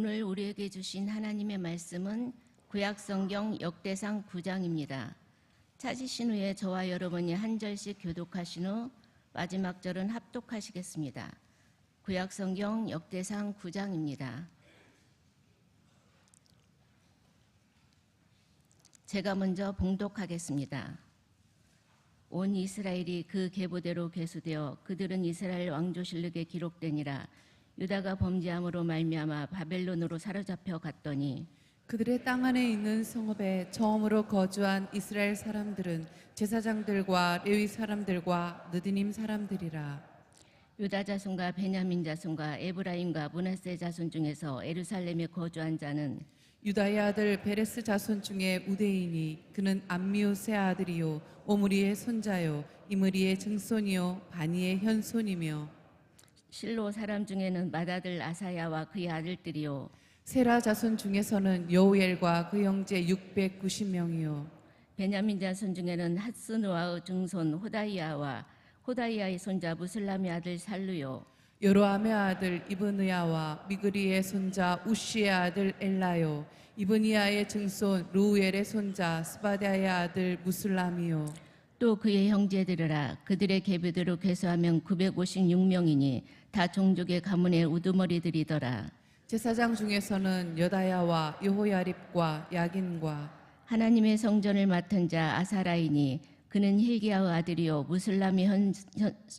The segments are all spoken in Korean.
오늘 우리에게 주신 하나님의 말씀은 구약성경 역대상 9장입니다. 찾으신 후에 저와 여러분이 한 절씩 교독하신 후 마지막 절은 합독하시겠습니다. 구약성경 역대상 9장입니다. 제가 먼저 봉독하겠습니다. 온 이스라엘이 그 계보대로 계수되어 그들은 이스라엘 왕조실록에 기록되니라. 유다가 범죄함으로 말미암아 바벨론으로 사로잡혀 갔더니 그들의 땅 안에 있는 성읍에 처음으로 거주한 이스라엘 사람들은 제사장들과 레위 사람들과 느디님 사람들이라. 유다 자손과 베냐민 자손과 에브라임과 므낫세 자손 중에서 예루살렘에 거주한 자는 유다의 아들 베레스 자손 중에 우대인이 그는 암미우스의 아들이요 오므리의 손자요 이므리의 증손이요 바니의 현손이며 실로 사람 중에는 맏아들 아사야와 그의 아들들이요 세라 자손 중에서는 여우엘과 그 형제 690명이요 베냐민 자손 중에는 핫스누아의 증손 호다이아와 호다이아의 손자 무슬람의 아들 살루요 여로함의 아들 이브느야와 미그리의 손자 우시의 아들 엘라요 이브니야의 증손 루우엘의 손자 스바디아의 아들 무슬람이요 또 그의 형제들이라 그들의 계보대로 계수하면 956명이니 다 종족의 가문의 우두머리들이더라. 제사장 중에서는 여다야와 여호야립과 야긴과 하나님의 성전을 맡은 자 아사라이니 그는 힐기야의 아들이요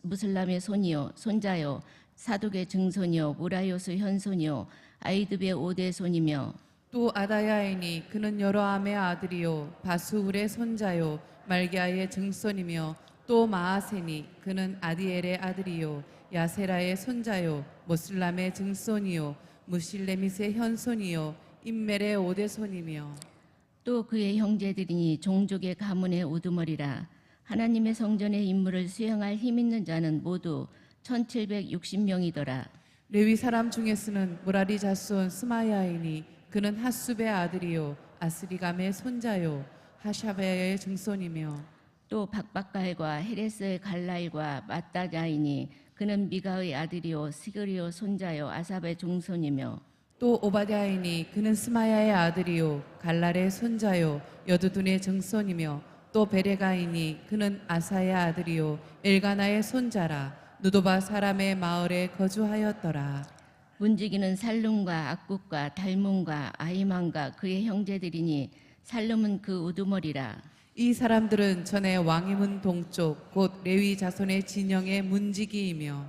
무슬람의 손이요 손자요 사독의 증손이요 무라요스 현손이요 아이드베 5대 손이며 또 아다야이니 그는 여로함의 아들이요 바수울의 손자요 말기야의 증손이며 또 마아세니 그는 아디엘의 아들이요 야세라의 손자요 모슬람의 증손이요 무실레밋의 현손이요 임멜의 5대 손이며 또 그의 형제들이니 종족의 가문의 우두머리라. 하나님의 성전의 임무를 수행할 힘 있는 자는 모두 1760명이더라. 레위 사람 중에서는 무라리 자손 스마야이니 그는 핫숲의 아들이요 아스리감의 손자요 하샤베의 증손이며 또 박박갈과 헤레스의 갈라일과 마따자이니 그는 미가의 아들이요 시그리오 손자요 아삽의 종손이며 또 오바댜이니 그는 스마야의 아들이요 갈랄의 손자요 여두둔의 증손이며 또 베레가이니 그는 아사의 아들이요 엘가나의 손자라 누도바 사람의 마을에 거주하였더라. 문지기는 살룸과 악국과 달문과 아히만과 그의 형제들이니 살룸은 그 우두머리라. 이 사람들은 전에 왕의 문 동쪽 곧 레위 자손의 진영의 문지기이며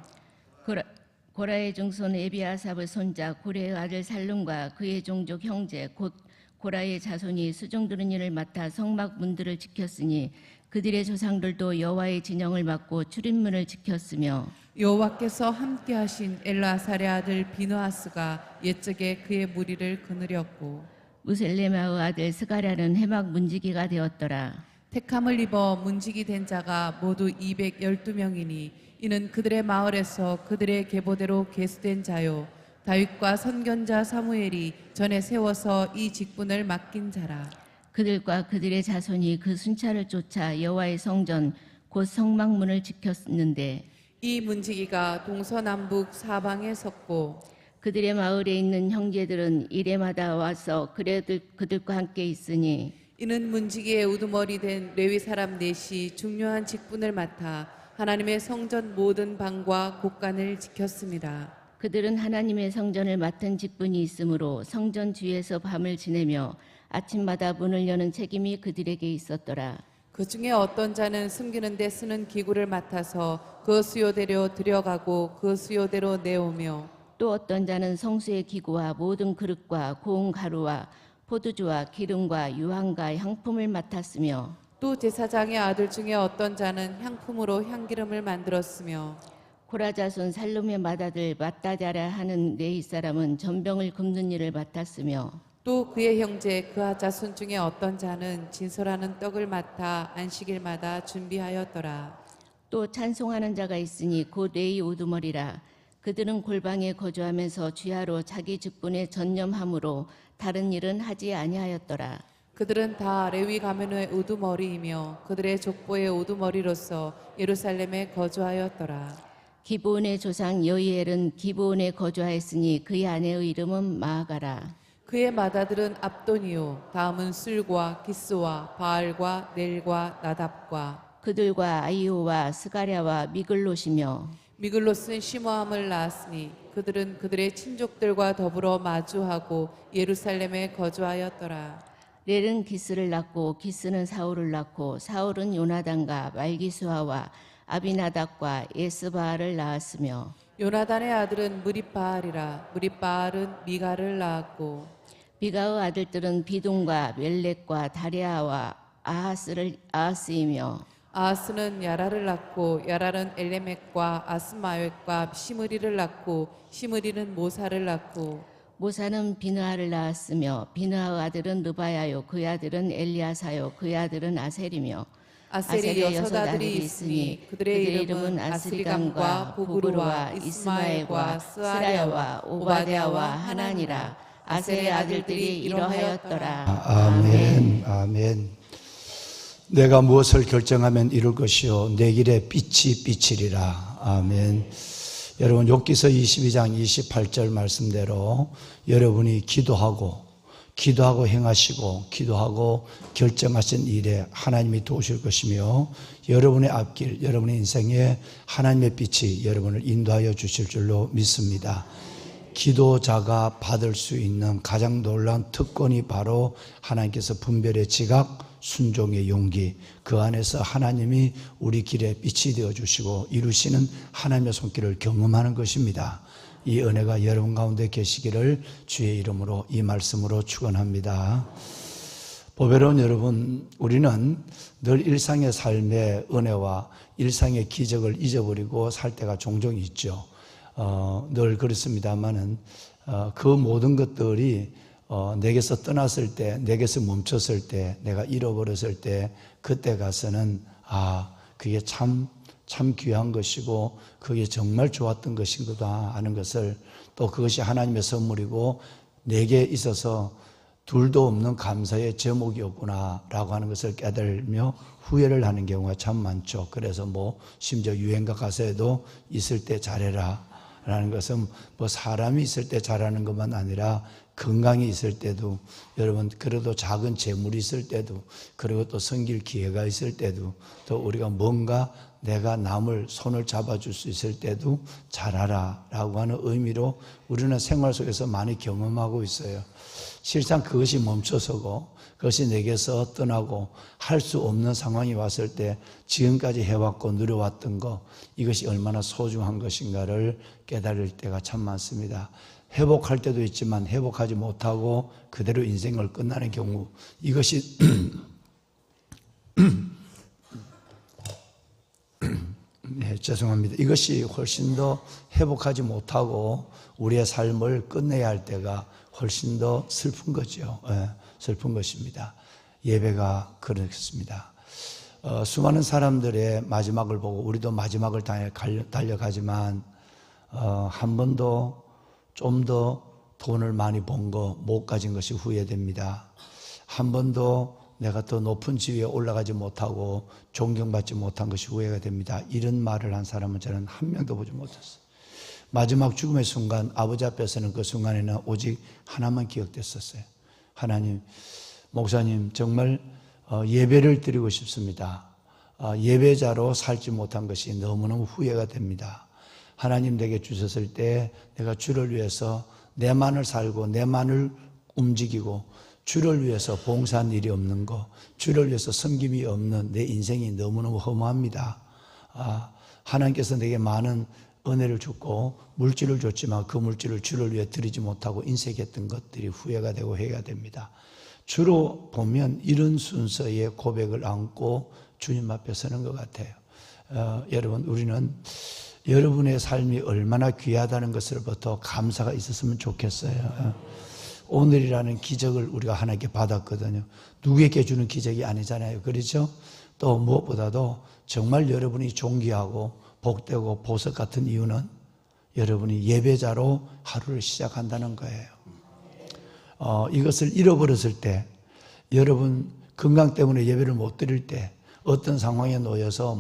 고라의 증손 에비아삽의 손자 고레의 아들 살룸과 그의 종족 형제 곧 고라의 자손이 수종드는 일을 맡아 성막 문들을 지켰으니 그들의 조상들도 여호와의 진영을 맡고 출입문을 지켰으며 여호와께서 함께하신 엘라살의 아들 비느하스가 옛적에 그의 무리를 거느렸고 무셀레마의 아들 스가랴는 해막 문지기가 되었더라. 택함을 입어 문지기 된 자가 모두 212명이니 이는 그들의 마을에서 그들의 계보대로 계수된 자요 다윗과 선견자 사무엘이 전에 세워서 이 직분을 맡긴 자라. 그들과 그들의 자손이 그 순찰을 쫓아 여호와의 성전 곧 성막문을 지켰는데 이 문지기가 동서남북 사방에 섰고 그들의 마을에 있는 형제들은 이래마다 와서 그들과 함께 있으니 이는 문지기의 우두머리 된 레위 사람 넷이 중요한 직분을 맡아 하나님의 성전 모든 방과 곳간을 지켰습니다. 그들은 하나님의 성전을 맡은 직분이 있으므로 성전 주위에서 밤을 지내며 아침마다 문을 여는 책임이 그들에게 있었더라. 그 중에 어떤 자는 숨기는 데 쓰는 기구를 맡아서 그 수요대로 들여가고 그 수요대로 내오며 또 어떤 자는 성수의 기구와 모든 그릇과 고운 가루와 포도주와 기름과 유황과 향품을 맡았으며 또 제사장의 아들 중에 어떤 자는 향품으로 향기름을 만들었으며 고라 자손 살룸의 맏아들 마따자라 하는 레위 사람은 전병을 굽는 일을 맡았으며 또 그의 형제 그하 자손 중에 어떤 자는 진설하는 떡을 맡아 안식일마다 준비하였더라. 또 찬송하는 자가 있으니 곧 레위 우두머리라. 그들은 골방에 거주하면서 주야로 자기 직분에 전념함으로 다른 일은 하지 아니하였더라. 그들은 다 레위 가문의 우두머리이며 그들의 족보의 우두머리로서 예루살렘에 거주하였더라. 기브온의 조상 여이엘은 기브온에 거주하였으니 그의 아내의 이름은 마아가라. 그의 맏아들은 압돈이요 다음은 술과 기스와 바알과 넬과 나답과 그들과 아이오와 스가랴와 미글롯이며 미글롯은 시므함을 낳았으니 그들은 그들의 친족들과 더불어 마주하고 예루살렘에 거주하였더라. 렐은 기스를 낳고 기스는 사울을 낳고 사울은 요나단과 말기수아와 아비나답과 예스바알을 낳았으며 요나단의 아들은 무립바알이라. 무립바알은 미가를 낳았고 미가의 아들들은 비동과 멜렉과 다레아와 아하스이며 아하스는 야라를 낳고 야랄은 엘레멕과 아스마웻과 시므리를 낳고 시므리는 모사를 낳고 모사는 비느하를 낳았으며 비느하의 아들은 르바야요 그의 아들은 엘리아사요 그의 아들은 아셀이며 아셀이 여섯 아들이 있으니 그들의 이름은 아스리감과 부그루와 이스마엘과 스아랴와 오바댜와 하나니라. 아셀의 아들들이 이러하였더라. 아멘. 아멘. 내가 무엇을 결정하면 이룰 것이요 내 길에 빛이 비치리라. 아멘. 여러분 욥기서 22장 28절 말씀대로 여러분이 기도하고 행하시고 기도하고 결정하신 일에 하나님이 도우실 것이며 여러분의 앞길, 여러분의 인생에 하나님의 빛이 여러분을 인도하여 주실 줄로 믿습니다. 기도자가 받을 수 있는 가장 놀라운 특권이 바로 하나님께서 분별의 지각, 순종의 용기, 그 안에서 하나님이 우리 길에 빛이 되어주시고 이루시는 하나님의 손길을 경험하는 것입니다. 이 은혜가 여러분 가운데 계시기를 주의 이름으로 이 말씀으로 축원합니다. 보배로운 여러분, 우리는 늘 일상의 삶의 은혜와 일상의 기적을 잊어버리고 살 때가 종종 있죠. 늘 그렇습니다만은 그 모든 것들이 내게서 떠났을 때, 내게서 멈췄을 때, 내가 잃어버렸을 때, 그때 가서는 그게 참 귀한 것이고 그게 정말 좋았던 것인 거다 하는 것을, 또 그것이 하나님의 선물이고 내게 있어서 둘도 없는 감사의 제목이었구나 라고 하는 것을 깨달으며 후회를 하는 경우가 참 많죠. 그래서 심지어 유행가 가사에도 있을 때 잘해라 라는 것은 사람이 있을 때 잘하는 것만 아니라 건강이 있을 때도, 여러분 그래도 작은 재물이 있을 때도, 그리고 또 섬길 기회가 있을 때도, 또 우리가 뭔가 내가 남을 손을 잡아줄 수 있을 때도 잘하라 라고 하는 의미로 우리는 생활 속에서 많이 경험하고 있어요. 실상 그것이 멈춰서고 그것이 내게서 떠나고 할 수 없는 상황이 왔을 때 지금까지 해왔고 누려왔던 것, 이것이 얼마나 소중한 것인가를 깨달을 때가 참 많습니다. 회복할 때도 있지만 회복하지 못하고 그대로 인생을 끝나는 경우, 이것이 네, 죄송합니다. 이것이 훨씬 더 회복하지 못하고 우리의 삶을 끝내야 할 때가 훨씬 더 슬픈 거죠. 슬픈 것입니다. 예배가 그렇습니다. 수많은 사람들의 마지막을 보고 우리도 마지막을 달려가지만 한 번도 좀 더 돈을 많이 번 거 못 가진 것이 후회됩니다. 한 번도 내가 더 높은 지위에 올라가지 못하고 존경받지 못한 것이 후회가 됩니다. 이런 말을 한 사람은 저는 한 명도 보지 못했어요. 마지막 죽음의 순간, 아버지 앞에서는 그 순간에는 오직 하나만 기억됐었어요. 하나님, 목사님 정말 예배를 드리고 싶습니다. 예배자로 살지 못한 것이 너무너무 후회가 됩니다. 하나님 내게 주셨을 때 내가 주를 위해서 내만을 살고 내만을 움직이고 주를 위해서 봉사한 일이 없는 거, 주를 위해서 섬김이 없는 내 인생이 너무너무 허무합니다. 하나님께서 내게 많은 은혜를 줬고 물질을 줬지만 그 물질을 주를 위해 드리지 못하고 인색했던 것들이 후회가 되고 회개가 됩니다. 주로 보면 이런 순서의 고백을 안고 주님 앞에 서는 것 같아요. 여러분, 우리는 여러분의 삶이 얼마나 귀하다는 것으로부터 감사가 있었으면 좋겠어요. 오늘이라는 기적을 우리가 하나님께 받았거든요. 누구에게 주는 기적이 아니잖아요. 그렇죠? 또 무엇보다도 정말 여러분이 존귀하고 복되고 보석 같은 이유는 여러분이 예배자로 하루를 시작한다는 거예요. 이것을 잃어버렸을 때, 여러분 건강 때문에 예배를 못 드릴 때, 어떤 상황에 놓여서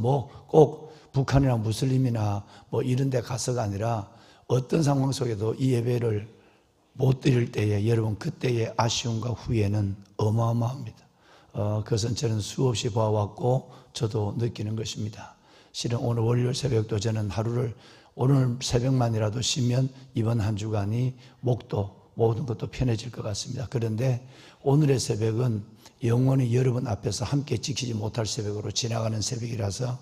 꼭 북한이나 무슬림이나 뭐 이런 데 가서가 아니라 어떤 상황 속에도 이 예배를 못 드릴 때에 여러분 그때의 아쉬움과 후회는 어마어마합니다. 그것은 저는 수없이 봐왔고 저도 느끼는 것입니다. 실은 오늘 월요일 새벽도 저는 하루를 오늘 새벽만이라도 쉬면 이번 한 주간이 목도 모든 것도 편해질 것 같습니다. 그런데 오늘의 새벽은 영원히 여러분 앞에서 함께 지키지 못할 새벽으로 지나가는 새벽이라서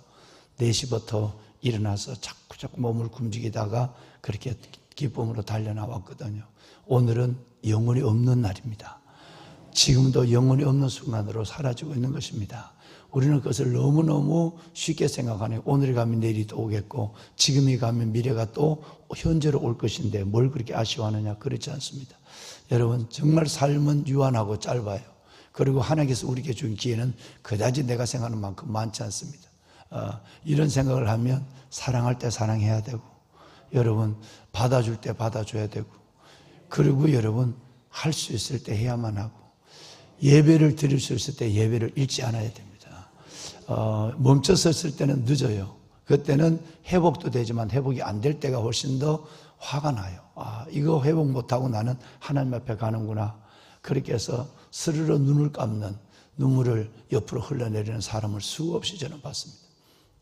4시부터 일어나서 자꾸 몸을 굶주기다가 그렇게 기쁨으로 달려나왔거든요. 오늘은 영혼이 없는 날입니다. 지금도 영혼이 없는 순간으로 사라지고 있는 것입니다. 우리는 그것을 너무너무 쉽게 생각하니 오늘이 가면 내일이 또 오겠고 지금이 가면 미래가 또 현재로 올 것인데 뭘 그렇게 아쉬워하느냐, 그렇지 않습니다. 여러분 정말 삶은 유한하고 짧아요. 그리고 하나님께서 우리에게 준 기회는 그다지 내가 생각하는 만큼 많지 않습니다. 이런 생각을 하면 사랑할 때 사랑해야 되고 여러분 받아줄 때 받아줘야 되고 그리고 여러분 할 수 있을 때 해야만 하고 예배를 드릴 수 있을 때 예배를 잃지 않아야 됩니다. 멈춰섰을 때는 늦어요. 그때는 회복도 되지만 회복이 안 될 때가 훨씬 더 화가 나요. 이거 회복 못하고 나는 하나님 앞에 가는구나. 그렇게 해서 스르르 눈을 감는 눈물을 옆으로 흘러내리는 사람을 수없이 저는 봤습니다.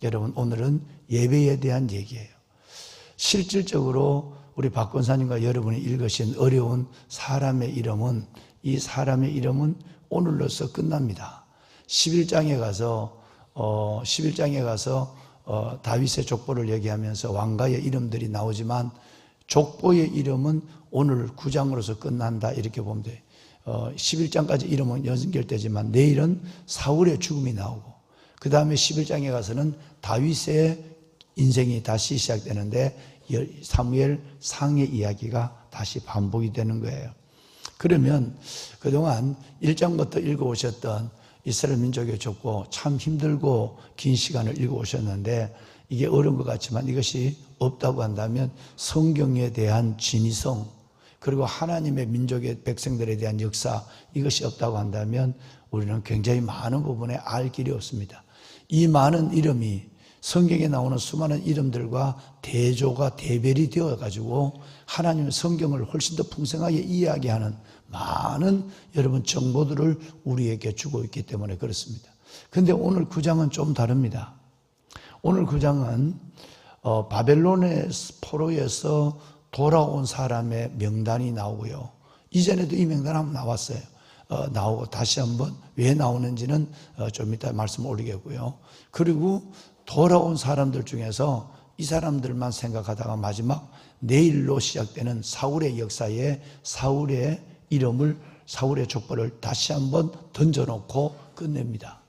여러분 오늘은 예배에 대한 얘기예요. 실질적으로 우리 박 권사님과 여러분이 읽으신 어려운 사람의 이름은 이 사람의 이름은 오늘로서 끝납니다. 11장에 가서 다윗의 족보를 얘기하면서 왕가의 이름들이 나오지만 족보의 이름은 오늘 9장으로서 끝난다 이렇게 보면 돼요. 11장까지 이름은 연결되지만 내일은 사울의 죽음이 나오고 그 다음에 11장에 가서는 다윗의 인생이 다시 시작되는데 사무엘 상의 이야기가 다시 반복이 되는 거예요. 그러면 그동안 1장부터 읽어오셨던 이스라엘 민족의 족보 참 힘들고 긴 시간을 읽어오셨는데 이게 어려운 것 같지만 이것이 없다고 한다면 성경에 대한 진위성 그리고 하나님의 민족의 백성들에 대한 역사 이것이 없다고 한다면 우리는 굉장히 많은 부분에 알 길이 없습니다. 이 많은 이름이 성경에 나오는 수많은 이름들과 대조가 대별이 되어가지고 하나님의 성경을 훨씬 더 풍성하게 이야기하는 많은 여러분 정보들을 우리에게 주고 있기 때문에 그렇습니다. 그런데 오늘 9장은 좀 다릅니다. 오늘 9장은 바벨론의 포로에서 돌아온 사람의 명단이 나오고요. 이전에도 이 명단 한번 나왔어요. 나오고 다시 한번 왜 나오는지는 좀 이따 말씀 올리겠고요. 그리고 돌아온 사람들 중에서 이 사람들만 생각하다가 마지막 내일로 시작되는 사울의 역사에 사울의 이름을 사울의 족보를 다시 한번 던져놓고 끝냅니다.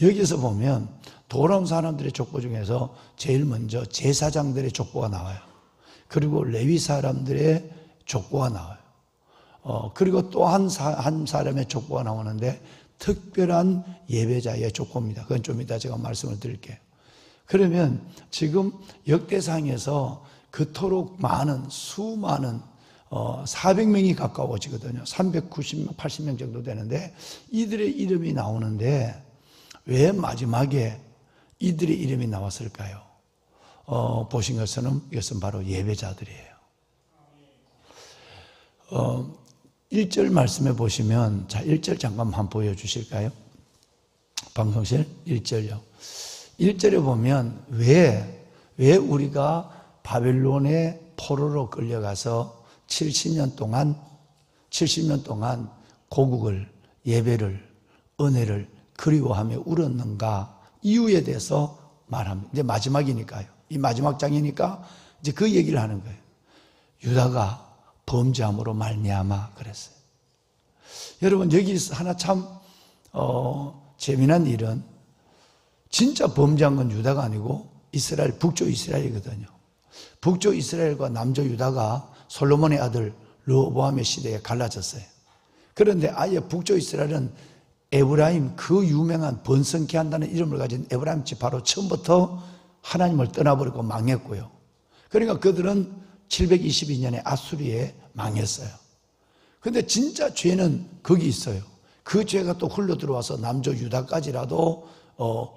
여기서 보면 돌아온 사람들의 족보 중에서 제일 먼저 제사장들의 족보가 나와요. 그리고 레위 사람들의 족보가 나와요. 그리고 또 한 사람의 족보가 나오는데 특별한 예배자의 족보입니다. 그건 좀 이따 제가 말씀을 드릴게요. 그러면 지금 역대상에서 그토록 많은 수많은 400명이 가까워지거든요. 390명, 80명 정도 되는데 이들의 이름이 나오는데 왜 마지막에 이들의 이름이 나왔을까요? 보신 것은 이것은 바로 예배자들이에요. 1절 말씀에 보시면 자 1절 잠깐만 한번 보여주실까요? 방송실 1절요. 1절에 보면 왜 우리가 바벨론의 포로로 끌려가서 70년 동안 고국을 예배를 은혜를 그리워하며 울었는가 이유에 대해서 말합니다. 이제 마지막이니까요. 이 마지막 장이니까 이제 그 얘기를 하는 거예요. 유다가 범죄함으로 말미암아 그랬어요. 여러분 여기 하나 참 재미난 일은 진짜 범죄한 건 유다가 아니고 이스라엘 북쪽 이스라엘이거든요. 북쪽 이스라엘과 남쪽 유다가 솔로몬의 아들 르호보암의 시대에 갈라졌어요. 그런데 아예 북쪽 이스라엘은 에브라임 그 유명한 번성케 한다는 이름을 가진 에브라임 집 바로 처음부터 하나님을 떠나버리고 망했고요. 그러니까 그들은 722년에 아수리에 망했어요. 그런데 진짜 죄는 거기 있어요. 그 죄가 또 흘러 들어와서 남쪽 유다까지라도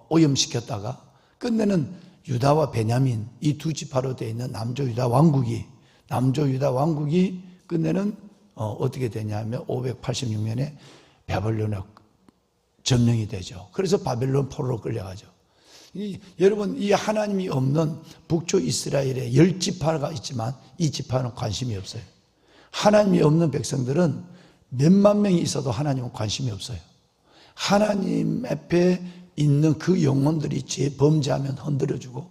오염시켰다가 끝내는 유다와 베냐민 이 두 지파로 되어 있는 남조유다 왕국이 끝내는 어떻게 되냐면 586년에 바벨론에 점령이 되죠. 그래서 바벨론 포로로 끌려가죠. 여러분, 이 하나님이 없는 북쪽 이스라엘에 10지파가 있지만 이 지파는 관심이 없어요. 하나님이 없는 백성들은 몇만 명이 있어도 하나님은 관심이 없어요. 하나님 앞에 있는 그 영혼들이 죄 범죄하면 흔들어주고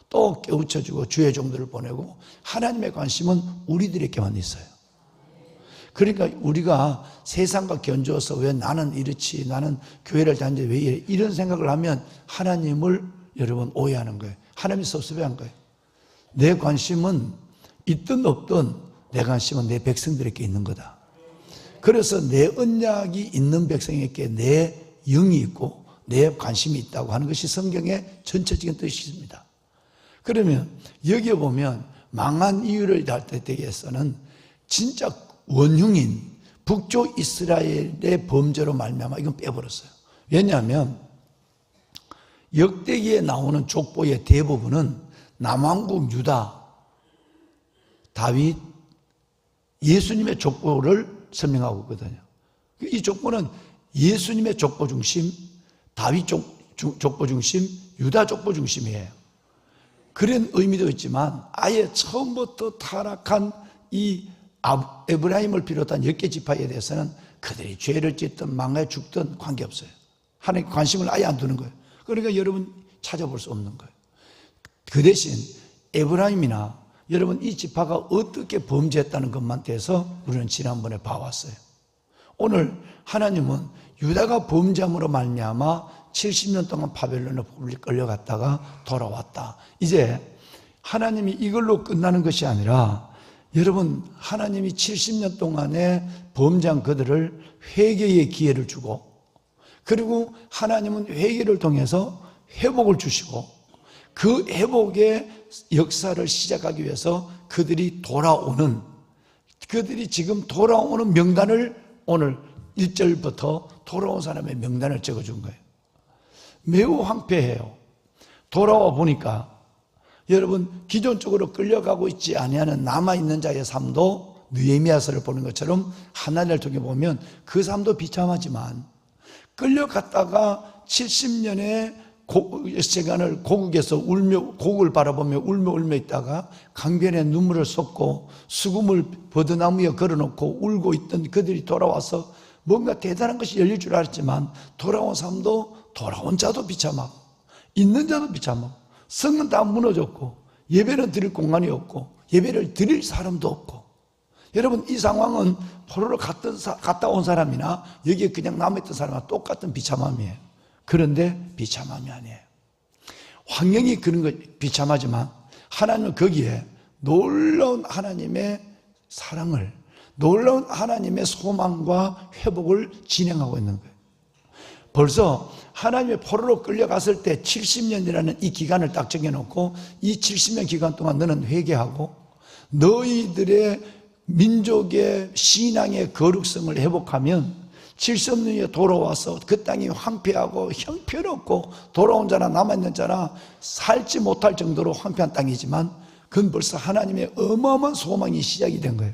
또 깨우쳐주고 주의 종들을 보내고, 하나님의 관심은 우리들에게만 있어요. 그러니까 우리가 세상과 견주어서 왜 나는 이렇지, 나는 교회를 다니는데 왜 이래, 이런 생각을 하면 하나님을 여러분 오해하는 거예요. 하나님이 섭섭해한 거예요. 내 관심은 있든 없든 내 관심은 내 백성들에게 있는 거다. 그래서 내 언약이 있는 백성에게 내 영이 있고 내 관심이 있다고 하는 것이 성경의 전체적인 뜻입니다. 그러면 여기에 보면 망한 이유를 대해서는 진짜 원흉인 북쪽 이스라엘의 범죄로 말미암아 이건 빼버렸어요. 왜냐하면 역대기에 나오는 족보의 대부분은 남왕국 유다, 다윗, 예수님의 족보를 설명하고 있거든요. 이 족보는 예수님의 족보 중심, 다윗 족보 중심, 유다 족보 중심이에요. 그런 의미도 있지만 아예 처음부터 타락한 이 에브라임을 비롯한 10개 지파에 대해서는 그들이 죄를 짓든 망해 죽든 관계없어요. 하나님 관심을 아예 안 두는 거예요. 그러니까 여러분 찾아볼 수 없는 거예요. 그 대신 에브라임이나 여러분 이 지파가 어떻게 범죄했다는 것만 대해서 우리는 지난번에 봐왔어요. 오늘 하나님은 유다가 범죄함으로 말미암아 70년 동안 바벨론에 끌려갔다가 돌아왔다. 이제 하나님이 이걸로 끝나는 것이 아니라 여러분, 하나님이 70년 동안에 범죄한 그들을 회개의 기회를 주고, 그리고 하나님은 회개를 통해서 회복을 주시고, 그 회복의 역사를 시작하기 위해서 그들이 지금 돌아오는 명단을 오늘 1절부터 돌아온 사람의 명단을 적어준 거예요. 매우 황폐해요. 돌아와 보니까 여러분, 기존적으로 끌려가고 있지 아니하는 남아있는 자의 삶도 느헤미야서를 보는 것처럼 하나님을 통해 보면 그 삶도 비참하지만, 끌려갔다가 70년의 시간을 고국에서 고국을 바라보며 울며 있다가 강변에 눈물을 쏟고 수금을 버드나무에 걸어놓고 울고 있던 그들이 돌아와서 뭔가 대단한 것이 열릴 줄 알았지만, 돌아온 삶도 돌아온 자도 비참하고 있는 자도 비참하고 성은 다 무너졌고 예배는 드릴 공간이 없고 예배를 드릴 사람도 없고. 여러분, 이 상황은 포로로 갔다 온 사람이나 여기에 그냥 남아있던 사람과 똑같은 비참함이에요. 그런데 비참함이 아니에요. 환경이 그런 거 비참하지만 하나님은 거기에 놀라운 하나님의 사랑을, 놀라운 하나님의 소망과 회복을 진행하고 있는 거예요. 벌써 하나님의 포로로 끌려갔을 때 70년이라는 이 기간을 딱 정해놓고, 이 70년 기간 동안 너는 회개하고 너희들의 민족의 신앙의 거룩성을 회복하면 70년에 돌아와서 그 땅이 황폐하고 형편없고 돌아온 자나 남아있는 자나 살지 못할 정도로 황폐한 땅이지만, 그건 벌써 하나님의 어마어마한 소망이 시작이 된 거예요.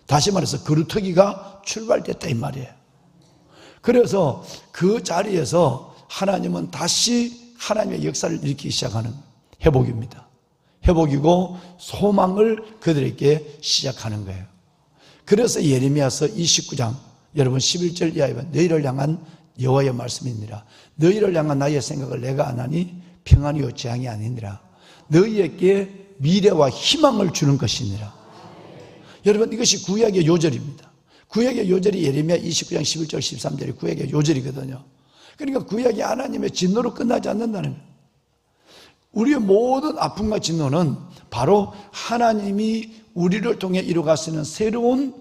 다시 말해서 거루터기가 출발됐다 이 말이에요. 그래서 그 자리에서 하나님은 다시 하나님의 역사를 일으키기 시작하는 회복입니다. 회복이고 소망을 그들에게 시작하는 거예요. 그래서 예레미야서 29장 여러분 11절 이하에 보면 너희를 향한 여호와의 말씀이니라. 너희를 향한 나의 생각을 내가 안 하니 평안이요 재앙이 아니니라. 너희에게 미래와 희망을 주는 것이니라. 여러분, 이것이 구약의 요절입니다. 구약의 요절이 예레미야 29장 11절 13절이 구약의 요절이거든요. 그러니까 구약이 하나님의 진노로 끝나지 않는다는 거예요. 우리의 모든 아픔과 진노는 바로 하나님이 우리를 통해 이루어가시는 새로운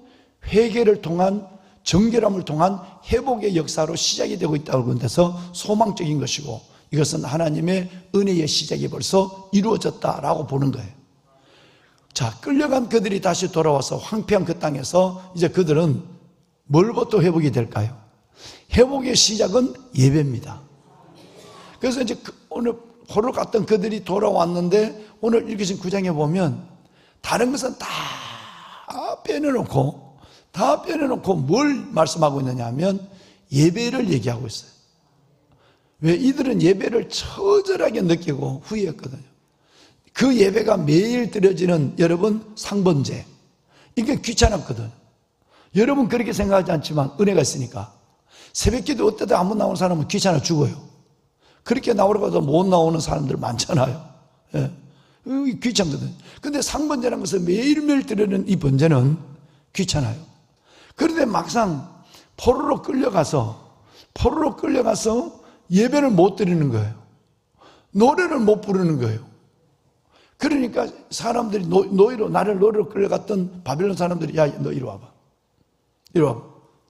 회개를 통한, 정결함을 통한 회복의 역사로 시작이 되고 있다고 하는 데서 소망적인 것이고, 이것은 하나님의 은혜의 시작이 벌써 이루어졌다라고 보는 거예요. 자, 끌려간 그들이 다시 돌아와서 황폐한 그 땅에서 이제 그들은 뭘부터 회복이 될까요? 회복의 시작은 예배입니다. 그래서 이제 오늘 포로로 갔던 그들이 돌아왔는데 오늘 읽으신 9장에 보면 다른 것은 다 빼내놓고 뭘 말씀하고 있느냐 하면 예배를 얘기하고 있어요. 왜? 이들은 예배를 처절하게 느끼고 후회했거든요. 그 예배가 매일 드려지는 여러분 상번제, 이게 귀찮았거든. 여러분 그렇게 생각하지 않지만 은혜가 있으니까 새벽기도 어때다 안 나오는 사람은 귀찮아 죽어요. 그렇게 나오려고 해도 못 나오는 사람들 많잖아요. 예. 귀찮거든. 근데 상번제라는 것은 매일매일 드리는 이 번제는 귀찮아요. 그런데 막상 포로로 끌려가서 예배를 못 드리는 거예요. 노래를 못 부르는 거예요. 그러니까 사람들이 나를 노래로 끌려갔던 바벨론 사람들이 야, 너 이리 와봐.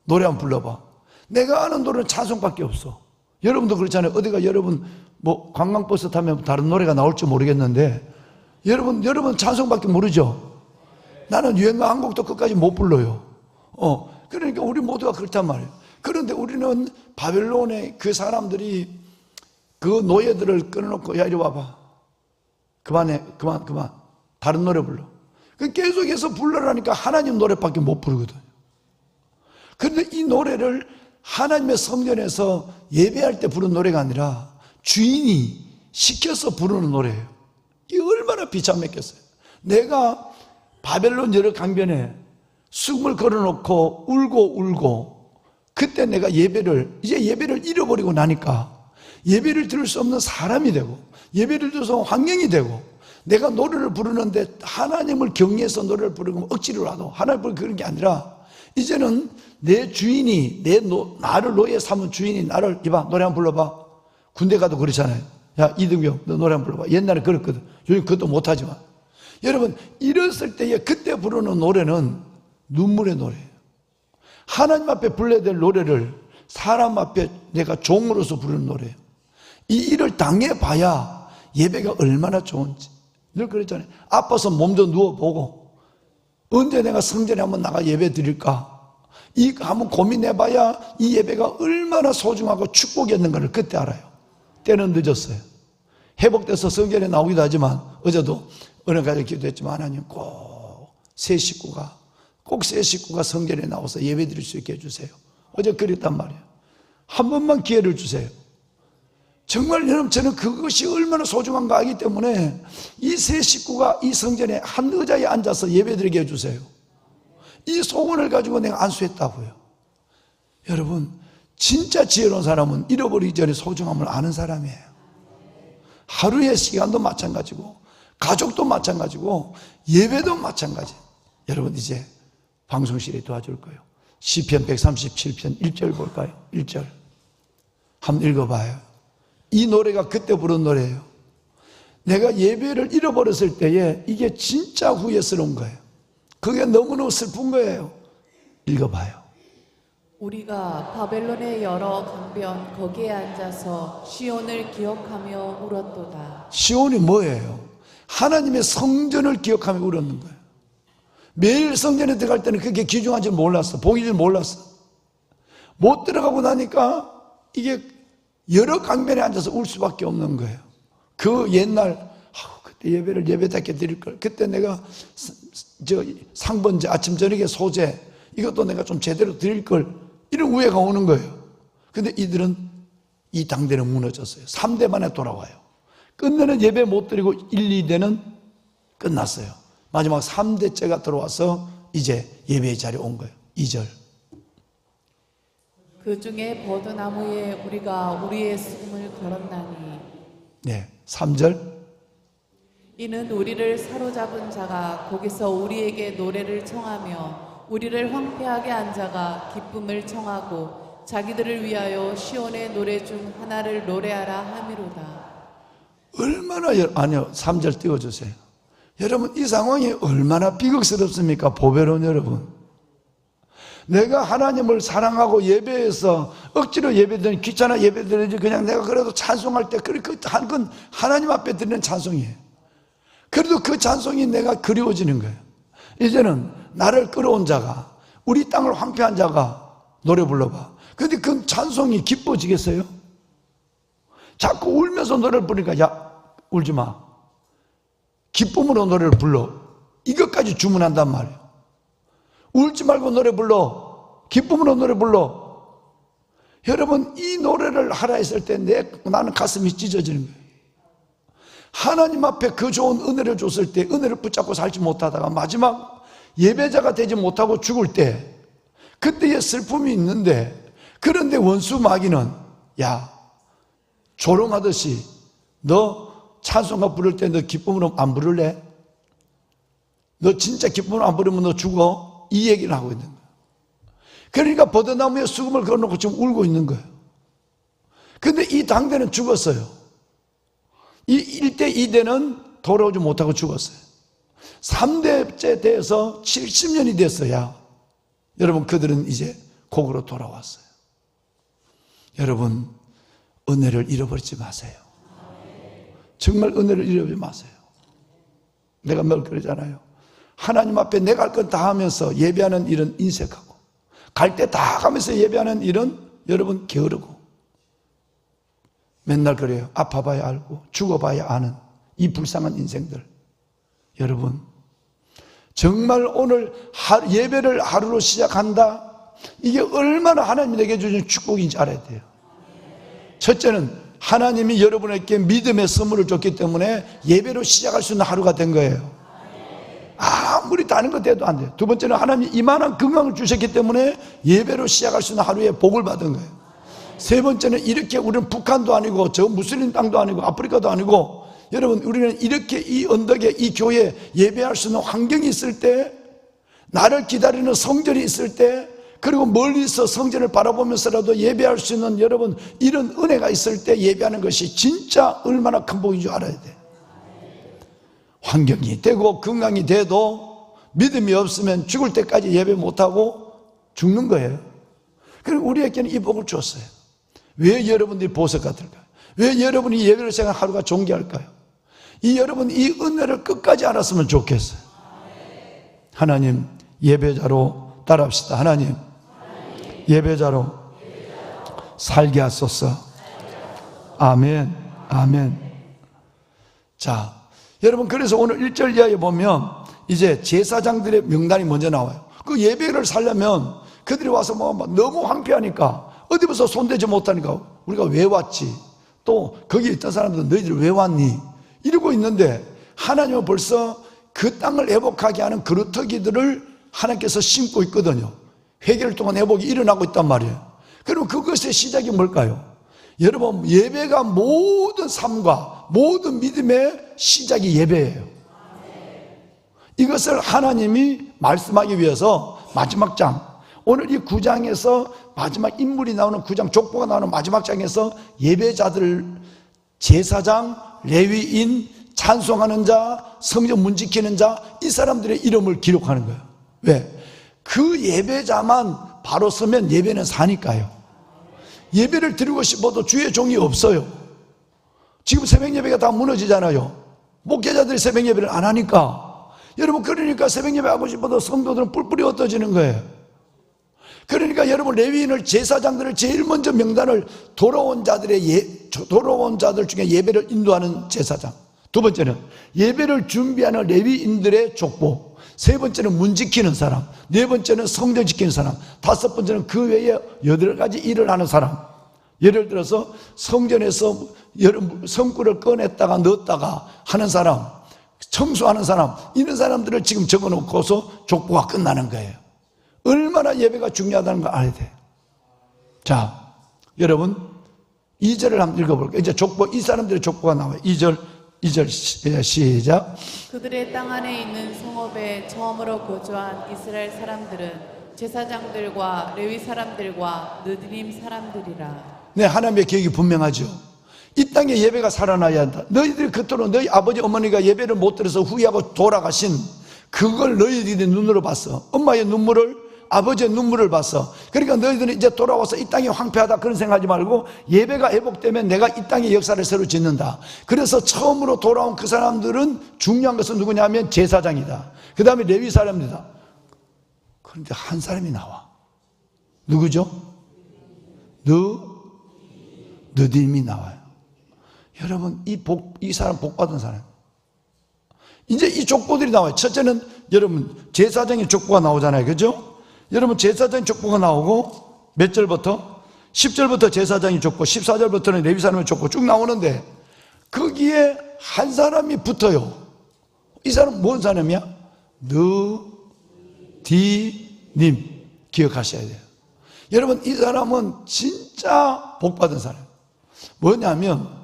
노래 한번 불러봐. 내가 아는 노래는 찬송밖에 없어. 여러분도 그렇잖아요. 어디가 여러분 뭐 관광버스 타면 다른 노래가 나올지 모르겠는데 여러분 찬송밖에 모르죠? 나는 유행가 한 곡도 끝까지 못 불러요. 그러니까 우리 모두가 그렇단 말이에요. 그런데 우리는 바벨론의 그 사람들이 그 노예들을 끊어놓고 야 이리 와봐. 그만. 다른 노래 불러. 계속해서 불러라니까 하나님 노래밖에 못 부르거든. 그런데 이 노래를 하나님의 성전에서 예배할 때 부르는 노래가 아니라 주인이 시켜서 부르는 노래예요. 이게 얼마나 비참했겠어요. 내가 바벨론 여러 강변에 숨을 걸어놓고 울고 그때 내가 이제 예배를 잃어버리고 나니까 예배를 들을 수 없는 사람이 되고 예배를 들을 수 없는 환경이 되고 내가 노래를 부르는데 하나님을 경외해서 노래를 부르고 억지로라도 하나님 부르는 그런 게 아니라 이제는 내 주인이 나를 노예 삼은 주인이 나를 이봐 노래 한번 불러봐. 군대 가도 그렇잖아요. 야 이등병 너 노래 한번 불러봐. 옛날에 그랬거든. 요즘 그것도 못하지만 여러분 이랬을 때에 그때 부르는 노래는 눈물의 노래예요. 하나님 앞에 불러야 될 노래를 사람 앞에 내가 종으로서 부르는 노래예요. 이 일을 당해봐야 예배가 얼마나 좋은지. 늘 그랬잖아요. 아파서 몸도 누워보고 언제 내가 성전에 한번 나가 예배 드릴까? 한번 고민해봐야 이 예배가 얼마나 소중하고 축복이었는가를 그때 알아요. 때는 늦었어요. 회복돼서 성전에 나오기도 하지만 어제도 어느 가정 기도했지만 하나님 꼭 새 식구가 성전에 나와서 예배 드릴 수 있게 해주세요. 어제 그랬단 말이에요. 한 번만 기회를 주세요. 정말 여러분 저는 그것이 얼마나 소중한가 알기 때문에 이 새 식구가 이 성전에 한 의자에 앉아서 예배드리게 해주세요. 이 소원을 가지고 내가 안수했다고요. 여러분 진짜 지혜로운 사람은 잃어버리기 전에 소중함을 아는 사람이에요. 하루의 시간도 마찬가지고 가족도 마찬가지고 예배도 마찬가지. 여러분 이제 방송실이 도와줄 거예요. 시편 137편 1절 볼까요? 1절 한번 읽어봐요. 이 노래가 그때 부른 노래예요. 내가 예배를 잃어버렸을 때에 이게 진짜 후회스러운 거예요. 그게 너무너무 슬픈 거예요. 읽어봐요. 우리가 바벨론의 여러 강변 거기에 앉아서 시온을 기억하며 울었도다. 시온이 뭐예요? 하나님의 성전을 기억하며 울었는 거예요. 매일 성전에 들어갈 때는 그게 귀중한 줄 몰랐어. 복인 줄 몰랐어. 못 들어가고 나니까 이게 여러 강변에 앉아서 울 수밖에 없는 거예요. 그 옛날 그때 예배답게 드릴 걸. 그때 내가 상번제 아침 저녁에 소제 이것도 내가 좀 제대로 드릴 걸. 이런 우애가 오는 거예요. 근데 이들은 이 당대는 무너졌어요. 3대 만에 돌아와요. 끝내는 예배 못 드리고 1, 2대는 끝났어요. 마지막 3대째가 들어와서 이제 예배의 자리에 온 거예요. 2절. 그 중에 버드나무에 우리가 우리의 숨을 걸었나니. 네, 3절. 이는 우리를 사로잡은 자가 거기서 우리에게 노래를 청하며 우리를 황폐하게 한 자가 기쁨을 청하고 자기들을 위하여 시온의 노래 중 하나를 노래하라 함이로다. 얼마나 아니요 3절 띄워주세요. 여러분 이 상황이 얼마나 비극스럽습니까? 보배로운 여러분, 내가 하나님을 사랑하고 예배해서 억지로 예배드리는 귀찮아 예배드리지 그냥 내가 그래도 찬송할 때 그건 하나님 앞에 드리는 찬송이에요. 그래도 그 찬송이 내가 그리워지는 거예요. 이제는 나를 끌어온 자가 우리 땅을 황폐한 자가 노래 불러봐. 근데 그 찬송이 기뻐지겠어요? 자꾸 울면서 노래를 부르니까 야 울지 마. 기쁨으로 노래를 불러. 이것까지 주문한단 말이에요. 울지 말고 노래 불러. 기쁨으로 노래 불러. 여러분, 이 노래를 하라 했을 때 나는 가슴이 찢어지는 거예요. 하나님 앞에 그 좋은 은혜를 줬을 때 은혜를 붙잡고 살지 못하다가 마지막 예배자가 되지 못하고 죽을 때 그때의 슬픔이 있는데, 그런데 원수 마귀는 야, 조롱하듯이 너 찬송가 부를 때 너 기쁨으로 안 부를래? 너 진짜 기쁨으로 안 부르면 너 죽어? 이 얘기를 하고 있는 거예요. 그러니까 버드나무에 수금을 걸어놓고 지금 울고 있는 거예요. 근데 이 당대는 죽었어요. 이 1대 2대는 돌아오지 못하고 죽었어요. 3대째 돼서 70년이 됐어야 여러분 그들은 이제 곡으로 돌아왔어요. 여러분, 은혜를 잃어버리지 마세요. 정말 은혜를 잃어버리지 마세요. 내가 늘 그러잖아요. 하나님 앞에 내가 할 건 다 하면서 예배하는 일은 인색하고, 갈 때 다 가면서 예배하는 일은 여러분 게으르고, 맨날 그래요. 아파봐야 알고 죽어봐야 아는 이 불쌍한 인생들. 여러분, 정말 오늘 예배를 하루로 시작한다, 이게 얼마나 하나님이 내게 주신 축복인지 알아야 돼요. 첫째는 하나님이 여러분에게 믿음의 선물을 줬기 때문에 예배로 시작할 수 있는 하루가 된 거예요. 아무리 다른 것 돼도 안 돼요. 두 번째는 하나님이 이만한 건강을 주셨기 때문에 예배로 시작할 수 있는 하루에 복을 받은 거예요. 세 번째는 이렇게 우리는 북한도 아니고 저 무슬림 땅도 아니고 아프리카도 아니고, 여러분 우리는 이렇게 이 언덕에 이 교회에 예배할 수 있는 환경이 있을 때, 나를 기다리는 성전이 있을 때, 그리고 멀리서 성전을 바라보면서라도 예배할 수 있는 여러분 이런 은혜가 있을 때 예배하는 것이 진짜 얼마나 큰 복인 줄 알아야 돼요. 환경이 되고 건강이 돼도 믿음이 없으면 죽을 때까지 예배 못하고 죽는 거예요. 그리고 우리에게는 이 복을 줬어요. 왜 여러분들이 보석 같을까요? 왜 여러분이 예배를 생각 하루가 존귀할까요? 여러분 이 은혜를 끝까지 알았으면 좋겠어요. 하나님, 예배자로 따라합시다. 하나님, 예배자로 살게 하소서. 아멘, 아멘. 자, 여러분, 그래서 오늘 1절 이하에 보면 이제 제사장들의 명단이 먼저 나와요. 그 예배를 살려면 그들이 와서 너무 황폐하니까 어디부터 손대지 못하니까 우리가 왜 왔지? 또 거기 있던 사람들은 너희들 왜 왔니? 이러고 있는데, 하나님은 벌써 그 땅을 회복하게 하는 그루터기들을 하나님께서 심고 있거든요. 회개를 통한 회복이 일어나고 있단 말이에요. 그럼 그것의 시작이 뭘까요? 여러분, 예배가 모든 삶과 모든 믿음의 시작이 예배예요. 이것을 하나님이 말씀하기 위해서 마지막 장, 오늘 이 9장에서 마지막 인물이 나오는 9장, 족보가 나오는 마지막 장에서 예배자들, 제사장, 레위인, 찬송하는 자, 성전 문 지키는 자, 이 사람들의 이름을 기록하는 거예요. 왜? 그 예배자만 바로 서면 예배는 사니까요. 예배를 드리고 싶어도 주의 종이 없어요. 지금 새벽 예배가 다 무너지잖아요. 목회자들이 새벽 예배를 안 하니까. 여러분, 그러니까 새벽 예배 하고 싶어도 성도들은 뿔뿔이 흩어지는 거예요. 그러니까 여러분, 레위인을, 제사장들을 제일 먼저 명단을, 돌아온 자들 중에 예배를 인도하는 제사장. 두 번째는 예배를 준비하는 레위인들의 족보. 세 번째는 문 지키는 사람. 네 번째는 성전 지키는 사람. 다섯 번째는 그 외에 8가지 일을 하는 사람. 예를 들어서 성전에서 성구를 꺼냈다가 넣었다가 하는 사람, 청소하는 사람, 이런 사람들을 지금 적어놓고서 족보가 끝나는 거예요. 얼마나 예배가 중요하다는 걸 알아야 돼요. 자, 여러분 2절을 한번 읽어볼게요. 이제 족보, 이 사람들의 족보가 나와요. 2절 시작. 그들의 땅 안에 있는 성읍에 처음으로 거주한 이스라엘 사람들은 제사장들과 레위 사람들과 느디님 사람들이라. 네, 하나님의 계획이 분명하죠. 이 땅에 예배가 살아나야 한다. 너희들이 그토록 너희 아버지 어머니가 예배를 못 드려서 후회하고 돌아가신 그걸 너희들이 눈으로 봤어. 엄마의 눈물을, 아버지의 눈물을 봤어. 그러니까 너희들은 이제 돌아와서 이 땅이 황폐하다 그런 생각하지 말고 예배가 회복되면 내가 이 땅의 역사를 새로 짓는다. 그래서 처음으로 돌아온 그 사람들은 중요한 것은 누구냐면 제사장이다. 그 다음에 레위 사람이다. 그런데 한 사람이 나와. 누구죠? 느디님이 나와요. 여러분, 이 사람 복 받은 사람. 이제 이 족보들이 나와요. 첫째는 여러분 제사장의 족보가 나오잖아요. 그죠? 여러분 제사장의 족보가 나오고 몇 절부터? 10절부터 제사장의 족보, 14절부터는 레위 사람의 족보 쭉 나오는데 거기에 한 사람이 붙어요. 이 사람 뭔 사람이야? 느디님 기억하셔야 돼요. 여러분 이 사람은 진짜 복 받은 사람. 뭐냐면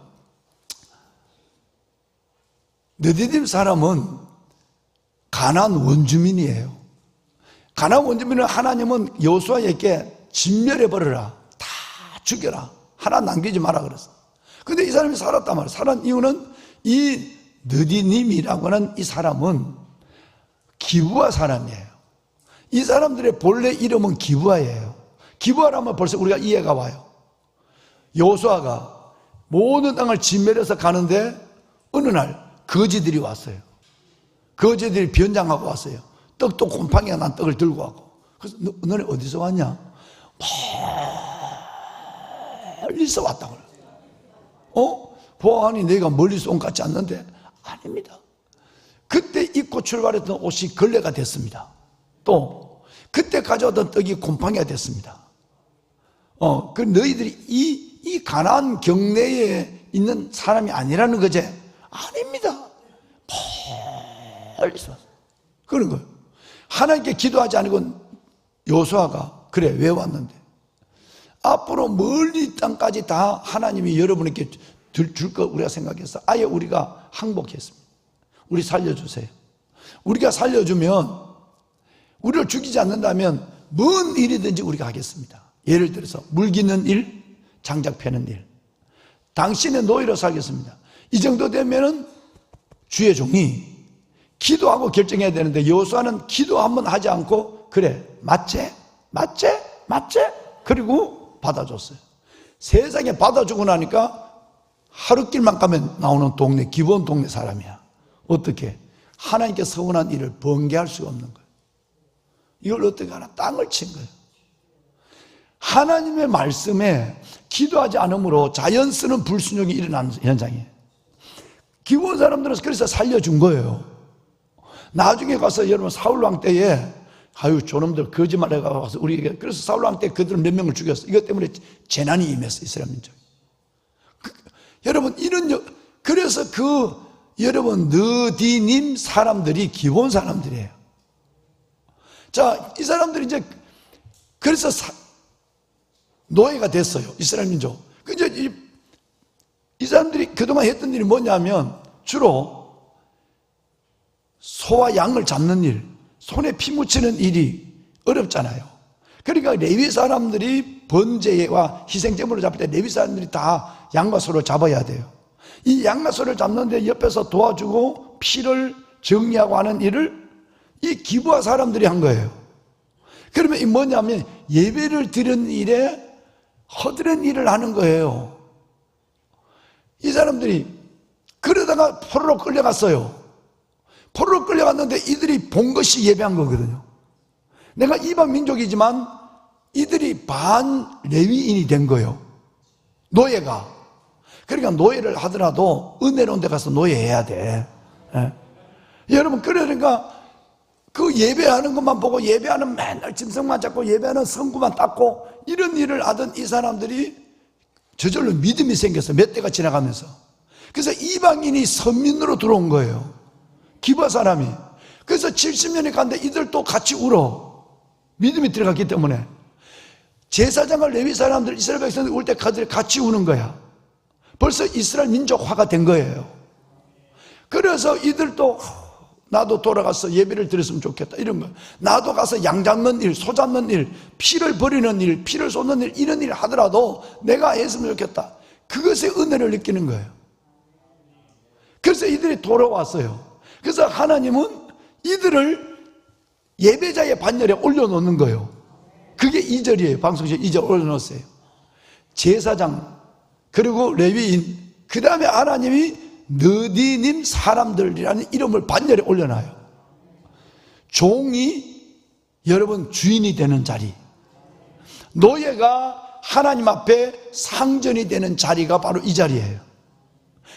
느디님 사람은 가나안 원주민이에요. 가나안 원주민은 하나님은 여호수아에게 진멸해버려라, 다 죽여라, 하나 남기지 마라 그랬어. 근데 이 사람이 살았단 말이에요. 살은 이유는 이 느디님이라고 하는 이 사람은 기브아 사람이에요. 이 사람들의 본래 이름은 기브아예요. 기브아라면 벌써 우리가 이해가 와요. 여호수아가 모든 땅을 진멸해서 가는데 어느 날 거지들이 왔어요. 거지들이 변장하고 왔어요. 떡도 곰팡이가 난 떡을 들고 왔고. 그래서 너네 어디서 왔냐? 멀리서 왔다고. 보아하니 내가 멀리서 온 것 같지 않는데 아닙니다. 그때 입고 출발했던 옷이 걸레가 됐습니다. 또 그때 가져왔던 떡이 곰팡이가 됐습니다. 그 너희들이 이 가나안 경내에 있는 사람이 아니라는 거지? 아닙니다. 멀리서 왔어요. 그런 거예요. 하나님께 기도하지 않고 여호수아가 그래 왜 왔는데 앞으로 멀리 땅까지 다 하나님이 여러분에게 줄 거 우리가 생각해서 아예 우리가 항복했습니다. 우리 살려주세요. 우리가 살려주면 우리를 죽이지 않는다면 뭔 일이든지 우리가 하겠습니다. 예를 들어서 물기는 일, 장작 패는 일, 당신의 노예로 살겠습니다. 이 정도 되면은 주의 종이 기도하고 결정해야 되는데 여호수아는 기도 한번 하지 않고 그래 맞지? 그리고 받아줬어요. 세상에 받아주고 나니까 하루길만 가면 나오는 동네, 기본 동네 사람이야. 어떻게? 하나님께 서운한 일을 번개할 수가 없는 거예요. 이걸 어떻게 하나? 땅을 친 거예요. 하나님의 말씀에 기도하지 않으므로 자연 쓰는 불순종이 일어나는 현장이에요. 기본 사람들은 그래서 살려준 거예요. 나중에 가서 여러분 사울왕 때에 아유 저놈들 거짓말해가서 우리에게 그래서 사울왕 때 그들은 몇 명을 죽였어. 이것 때문에 재난이 임했어 이스라엘 민족. 여러분 그래서 여러분 느디님 사람들이 기본 사람들이에요. 자, 이 사람들이 이제 그래서 노예가 됐어요 이스라엘 민족. 이제 이 사람들이 그동안 했던 일이 뭐냐면 주로 소와 양을 잡는 일, 손에 피 묻히는 일이 어렵잖아요. 그러니까 레위 사람들이 번제와 희생제물을 잡을 때 레위 사람들이 다 양과 소를 잡아야 돼요. 이 양과 소를 잡는데 옆에서 도와주고 피를 정리하고 하는 일을 이 기브아 사람들이 한 거예요. 그러면 이 뭐냐면 예배를 드리는 일에 허드렛 일을 하는 거예요. 이 사람들이 그러다가 포로로 끌려갔어요. 포로로 끌려갔는데 이들이 본 것이 예배한 거거든요. 내가 이방 민족이지만 이들이 반 레위인이 된 거예요. 노예가. 그러니까 노예를 하더라도 은혜로운 데 가서 노예해야 돼. 예. 여러분 그러니까 그 예배하는 것만 보고 예배하는 맨날 짐승만 잡고 예배하는 성구만 닦고 이런 일을 하던 이 사람들이 저절로 믿음이 생겼어요. 몇 대가 지나가면서. 그래서 이방인이 선민으로 들어온 거예요. 기브아 사람이. 그래서 70년이 갔는데 이들도 같이 울어. 믿음이 들어갔기 때문에. 제사장과 레위 사람들, 이스라엘 백성들 울 때 그들이 같이 우는 거야. 벌써 이스라엘 민족화가 된 거예요. 그래서 이들도 나도 돌아가서 예배를 드렸으면 좋겠다 이런 거. 나도 가서 양 잡는 일, 소 잡는 일, 피를 버리는 일, 피를 쏟는 일 이런 일을 하더라도 내가 했으면 좋겠다. 그것의 은혜를 느끼는 거예요. 그래서 이들이 돌아왔어요. 그래서 하나님은 이들을 예배자의 반열에 올려놓는 거예요. 그게 2절이에요. 방송시에 2절 올려놓았어요. 제사장 그리고 레위인 그 다음에 하나님이 느디님 사람들이라는 이름을 반열에 올려놔요. 종이 여러분 주인이 되는 자리, 노예가 하나님 앞에 상전이 되는 자리가 바로 이 자리예요.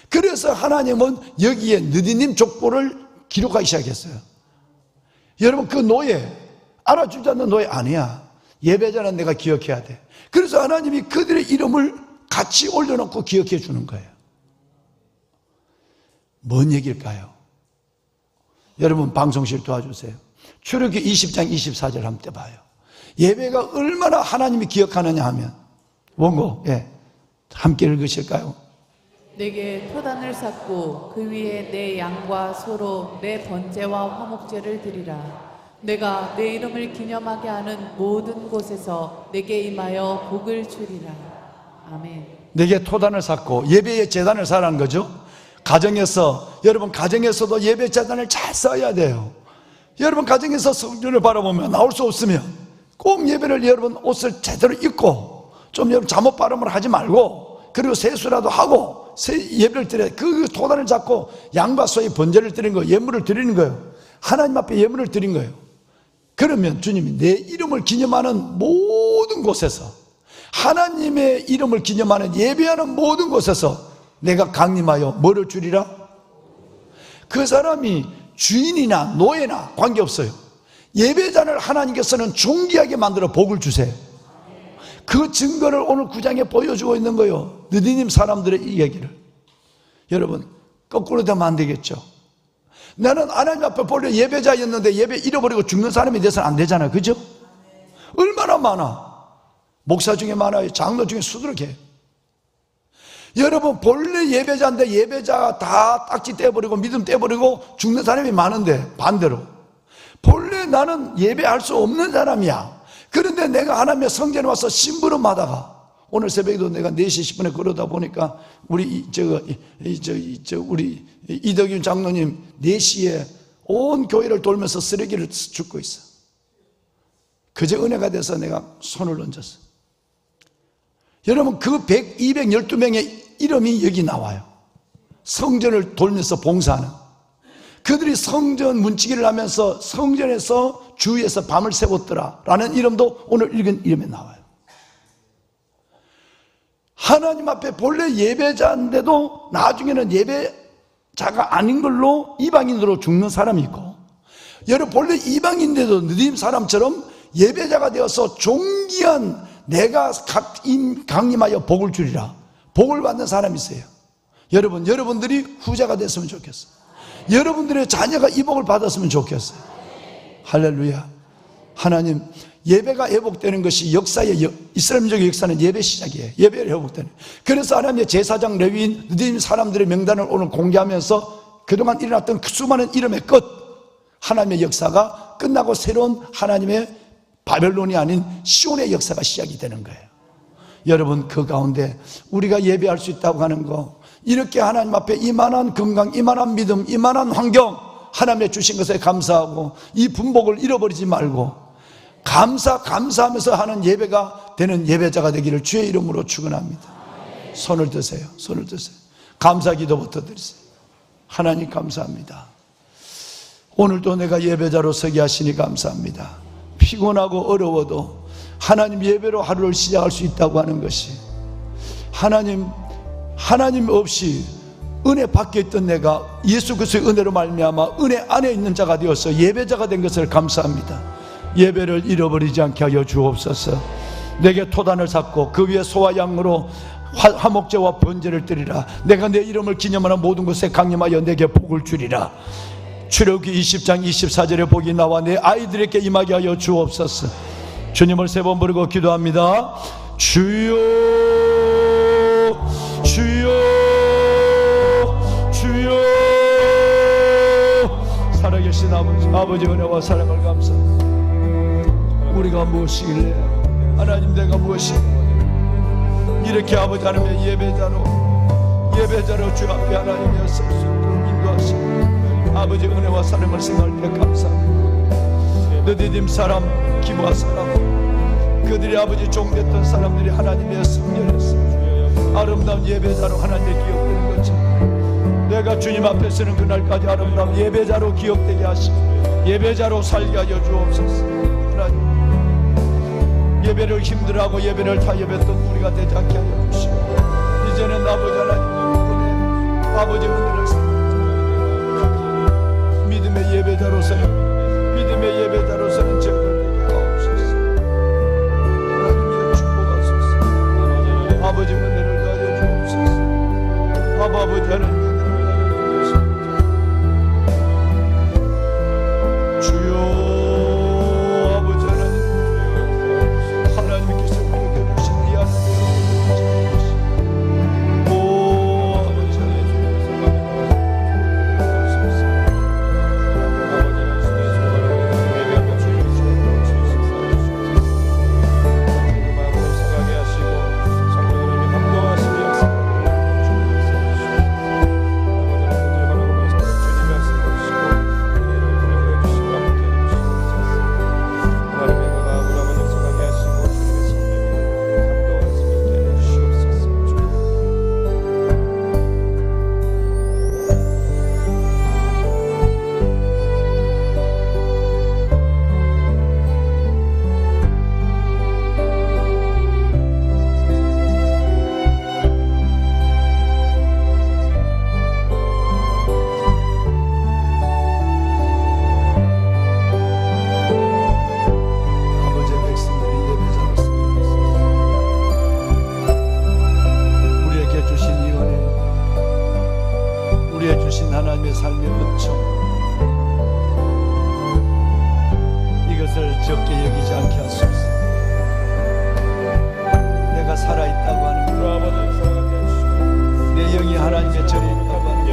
그래서 하나님은 여기에 느디님 족보를 기록하기 시작했어요. 여러분, 그 노예, 알아주지 않는 노예 아니야. 예배자는 내가 기억해야 돼. 그래서 하나님이 그들의 이름을 같이 올려놓고 기억해 주는 거예요. 뭔 얘기일까요? 여러분, 방송실 도와주세요. 출애굽기 20장 24절 한번 봐요. 예배가 얼마나 하나님이 기억하느냐 하면, 원고, 함께 읽으실까요? 내게 토단을 쌓고 그 위에 내 양과 소로 내 번제와 화목제를 드리라. 내가 내 이름을 기념하게 하는 모든 곳에서 내게 임하여 복을 주리라. 아멘. 내게 토단을 쌓고, 예배의 제단을 쌓으라는 거죠. 가정에서, 여러분 가정에서도 예배 제단을 잘 쌓아야 돼요. 여러분 가정에서 성전을 바라보면 나올 수 없으면 꼭 예배를 여러분 옷을 제대로 입고, 좀 여러분 잠옷 발음을 하지 말고, 그리고 세수라도 하고 예배를 드려야, 그 토단을 잡고 양과 소의 번제를 드리는 거예요. 예물을 드리는 거예요. 하나님 앞에 예물을 드린 거예요. 그러면 주님이 내 이름을 기념하는 모든 곳에서, 하나님의 이름을 기념하는 예배하는 모든 곳에서 내가 강림하여 뭐를 주리라? 그 사람이 주인이나 노예나 관계없어요. 예배자를 하나님께서는 존귀하게 만들어 복을 주세요. 그 증거를 오늘 9장에 보여주고 있는 거예요. 느디님 사람들의 이 얘기를. 여러분, 거꾸로 되면 안 되겠죠. 나는 하나님 앞에 본래 예배자였는데 예배 잃어버리고 죽는 사람이 돼서는 안 되잖아요. 그죠? 얼마나 많아. 목사 중에 많아요. 장로 중에 수두룩해. 여러분, 본래 예배자인데 예배자가 다 딱지 떼버리고 믿음 떼버리고 죽는 사람이 많은데, 반대로 본래 나는 예배할 수 없는 사람이야. 그런데 내가 하나님의 성전에 와서 심부름하다가, 오늘 새벽에도 내가 4시 10분에 걸어다 보니까 우리 우리 이덕윤 장로님 4시에 온 교회를 돌면서 쓰레기를 줍고 있어. 그제 은혜가 돼서 내가 손을 얹었어. 여러분, 그 212명의 이름이 여기 나와요. 성전을 돌면서 봉사하는, 그들이 성전 문지기를 하면서 성전에서 주위에서 밤을 새웠더라 라는 이름도 오늘 읽은 이름에 나와요. 하나님 앞에 본래 예배자인데도 나중에는 예배자가 아닌 걸로 이방인으로 죽는 사람이 있고, 여러분 본래 이방인인데도 느림 사람처럼 예배자가 되어서 존귀한 내가 강림하여 복을 주리라, 복을 받는 사람이 있어요. 여러분들이 후자가 됐으면 좋겠어요. 여러분들의 자녀가 이 복을 받았으면 좋겠어요. 할렐루야. 하나님, 예배가 회복되는 것이 역사의, 이스라엘민족의 역사는 예배 시작이에요. 예배를 회복되는. 그래서 하나님의 제사장, 레위인, 느림 사람들의 명단을 오늘 공개하면서 그동안 일어났던 그 수많은 이름의 끝, 하나님의 역사가 끝나고 새로운 하나님의 바벨론이 아닌 시온의 역사가 시작이 되는 거예요. 여러분, 그 가운데 우리가 예배할 수 있다고 하는 거, 이렇게 하나님 앞에 이만한 건강, 이만한 믿음, 이만한 환경 하나님의 주신 것에 감사하고 이 분복을 잃어버리지 말고 감사하면서 하는 예배가 되는 예배자가 되기를 주의 이름으로 축원합니다. 손을 드세요. 손을 드세요. 감사 기도부터 드리세요. 하나님 감사합니다. 오늘도 내가 예배자로 서게 하시니 감사합니다. 피곤하고 어려워도 하나님 예배로 하루를 시작할 수 있다고 하는 것이, 하나님 없이 은혜 밖에 있던 내가 예수 그리스도의 은혜로 말미암아 은혜 안에 있는 자가 되어서 예배자가 된 것을 감사합니다. 예배를 잃어버리지 않게 하여 주옵소서. 내게 토단을 쌓고 그 위에 소와 양으로 화목제와 번제를 드리라. 내가 내 이름을 기념하는 모든 곳에 강림하여 내게 복을 주리라. 출애굽기 20장 24절에 복이 나와 내 아이들에게 임하게 하여 주옵소서. 주님을 3번 부르고 기도합니다. 주여, 주여, 주여. 살아계신 아버지 은혜와 사랑을 감사합니다. 우리가 무엇이길래, 하나님 내가 무엇이길래 이렇게 아버지 하나님의 예배자로 주 앞에 하나님의 설 수 있도록 인도하시고 아버지 은혜와 사랑을 생각할 때 감사합니다. 느디딤 사람, 기부하 사람, 그들이 아버지 종됐던 사람들이 하나님의 성전에서 아름다운 예배자로 하나님의 기억되는 것처럼 내가 주님 앞에 서는 그날까지 아름다운 예배자로 기억되게 하시고 예배자로 살게 하여 주옵소서. 하나님, 예배를 힘들어하고 예배를 타협했던 우리가 되지 않게 하여 주시고 이제는 아버지 하나님 아버지 은혜를 사랑합니다. 믿음의 예배자로서는 정결되게 하옵소서. 하나님의 축복하소서. 아버지 은혜를 가져 주옵소서. 아버지 하나님 하나님의 삶의 은총, 이것을 적게 여기지 않게 하소서. 내가 살아있다고 하는 것, 내 영이 하나님의 절에 있다고 하는 것,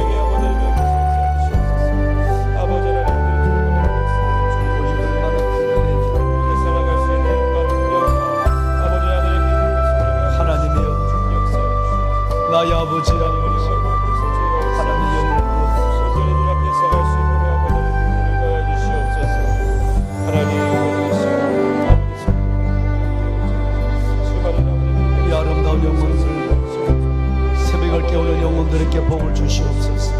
하나님이여, 나의 아버지여, 영혼들에게 복을 주시옵소서.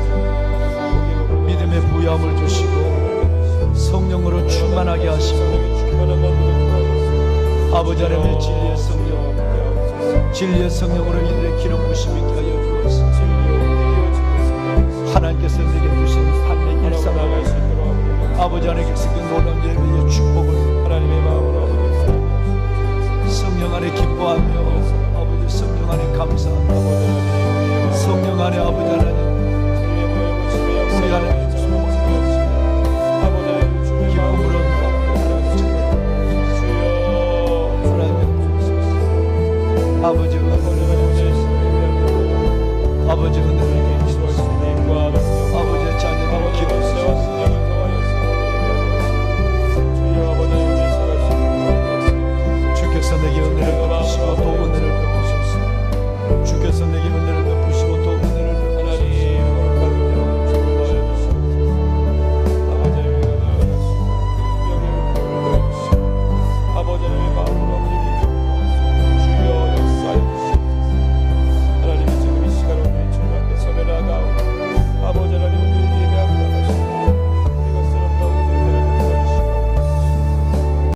믿음의 부여함을 주시고 성령으로 충만하게 하시고 아버지 하나님의 진리의 성령으로 이들의 기름 부심이 있게 하여 주옵소서. 하나님께서 내게 주신 삶의 일상을 아버지 하나님께서 그 놀라운 예배의 축복을 성령 안에 기뻐하며 아버지 성령 안에 감사하며 성령 안에 아버지 하나님